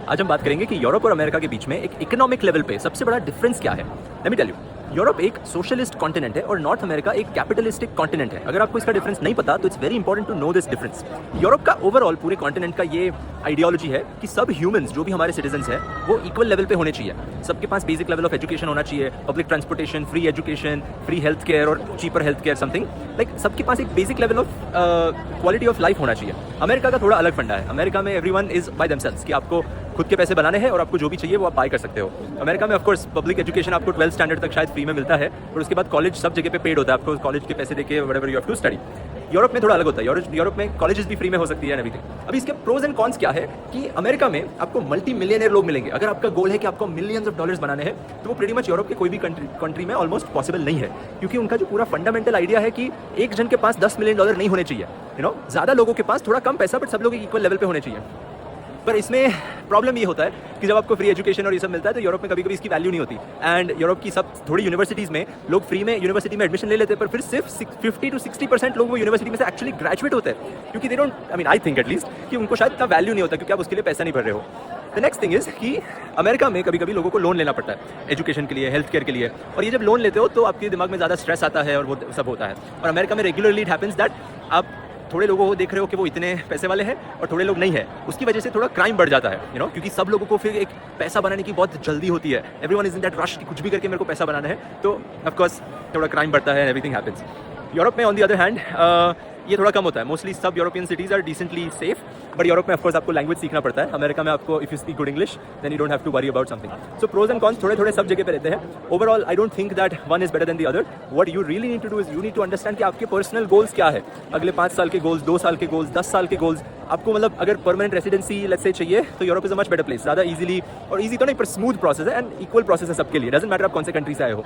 आज हम बात करेंगे कि यूरोप और अमेरिका के बीच में एक इकोनॉमिक लेवल पे सबसे बड़ा डिफरेंस क्या है। Let me tell you, Europe एक सोशलिस्ट कॉन्टिनेंट है और नॉर्थ अमेरिका एक कैपिटलिस्टिक कॉन्टिनेंट है। अगर आपको इसका डिफरेंस नहीं पता तो it's very important to know this difference. Europe का ओवरऑल पूरे कॉन्टिनेंट का ये आइडियोलॉजी है कि सब ह्यूमंस जो भी हमारे सिटीजन्स हैं वो इक्वल लेवल पे होने चाहिए। सबके पास बेसिक लेवल ऑफ एजुकेशन होना चाहिए, public transportation, free education, free health care और cheaper health care something like सबके पास एक basic level of quality of life होना चाहिए। अमेरिका का थोड़ा अलग फंडा है। अमेरिका में एवरीवन इज बाय देमसेल्व्स कि आपको खुद के पैसे बनाने हैं और आपको जो भी चाहिए वो आप बाय कर सकते हो। अमेरिका में ऑफकोर्स पब्लिक एजुकेशन आपको 12th स्टैंडर्ड तक शायद फ्री में मिलता है और उसके बाद कॉलेज सब जगह पे पेड होता है, आपको कॉलेज के पैसे देके whatever you have to study. Europe में थोड़ा अलग होता है। यूरोप में कॉलेजेस भी फ्री में हो सकती है एंड एवरीथिंग। अभी इसके प्रोज एंड कॉन्स क्या है कि अमेरिका में आपको मल्टी मिलियनर लोग मिलेंगे। अगर आपका गोल है कि आपको मिलियंस ऑफ डॉलर्स बनाने हैं तो वो प्रीटी मच यूरोप के कोई भी कंट्री में ऑलमोस्ट पॉसिबल नहीं है, क्योंकि उनका जो पूरा फंडामेंटल आइडिया है कि एक जन के पास $10 मिलियन नहीं होने चाहिए। ज़्यादा लोगों के पास थोड़ा कम पैसा बट सब लोग इक्वल लेवल पे होने चाहिए। पर इसमें प्रॉब्लम ये होता है कि जब आपको फ्री एजुकेशन और ये सब मिलता है तो यूरोप में कभी कभी इसकी वैल्यू नहीं होती। एंड यूरोप की सब थोड़ी यूनिवर्सिटीज़ में लोग फ्री में यूनिवर्सिटी में एडमिशन ले लेते हैं, पर फिर सिर्फ 50 to 60% लोग वो यूनिवर्सिटी में से एक्चुअली ग्रेजुएट होते हैं, क्योंकि they don't I think at least कि उनको शायद इतना वैल्यू नहीं होता क्योंकि आप उसके लिए पैसा नहीं भर रहे हो। द नेक्स्ट थिंग इज़ कि अमेरिका में कभी कभी लोगों को लोन लेना पड़ता है एजुकेशन के लिए, हेल्थ केयर के लिए, और ये जब लोन लेते हो तो आपके दिमाग में ज़्यादा स्ट्रेस आता है और वो सब होता है। और अमेरिका में रेगुलरली इट हैपेंस दैट आप थोड़े लोगों को देख रहे हो कि वो इतने पैसे वाले हैं और थोड़े लोग नहीं है, उसकी वजह से थोड़ा क्राइम बढ़ जाता है क्योंकि सब लोगों को फिर एक पैसा बनाने की बहुत जल्दी होती है। Everyone is in that rush कि कुछ भी करके मेरे को पैसा बनाना है, तो ऑफकोर्स थोड़ा क्राइम बढ़ता है, एवरीथिंग हैपेंस। यूरोप में ऑन द अदर हैंड ये थोड़ा कम होता है। मोस्टली सब European cities are decently safe, but Europe में ऑफकोर्स आपको लैंग्वेज सीखना पड़ता है। अमेरिका में आपको if you speak good English then you don't have to worry about something. So pros and cons थोड़े थोड़े सब जगह पे रहते हैं। Overall I don't think that one is better than the other. What you really need to do is you need to understand कि आपके personal goals क्या है। अगले 5 साल के गोल्स, 2 साल के गोल्स, 10 साल के गोल्स आपको, मतलब अगर परमानेंट रेसिडेंसी लेट्स से चाहिए तो Europe is a much better place. ज़्यादा इजीली, और ईजी तो नहीं पर स्मूथ प्रोसेस है एंड इक्वल प्रोसेस है सबके लिए, डजंट मैटर आप कौन से कंट्री से आए हो।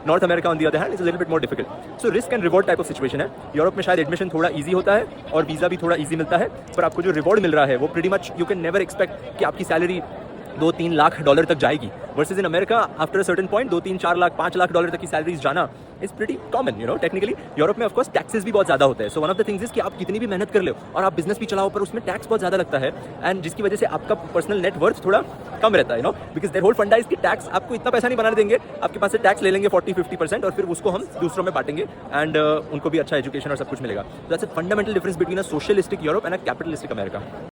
North America on the other hand is a little bit more difficult. So risk and reward type of situation है। यूरोप में शायद एडमिशन थोड़ा इजी होता है और वीज़ा भी थोड़ा इजी मिलता है, पर आपको जो रिवॉर्ड मिल रहा है वो pretty much you can never expect कि आपकी सैलरी $2-3 लाख तक जाएगी। Versus in America after a certain point 2-3-4 lakh $5 lakh तक की सैलरीज जाना is pretty common technically. Europe में ऑफकोर्स टैक्सेस भी बहुत ज़्यादा होते हैं। So one of the things is कि आप कितनी भी मेहनत कर लो और आप बिजनेस भी चलाओ पर उसमें टैक्स बहुत ज़्यादा लगता है, एंड जिसकी वजह से आपका पर्सनल नेट वर्थ थोड़ा कम रहता है बिकॉज देयर होल फंडा इज कि टैक्स आपको इतना पैसा नहीं बनाने देंगे, आपके पास से टैक्स ले लेंगे 40-50% और फिर उसको हम दूसरों में बांटेंगे एंड उनको भी अच्छा एजुकेशन और सब कुछ मिलेगा। That's a fundamental difference between a socialistic Europe and a capitalistic America.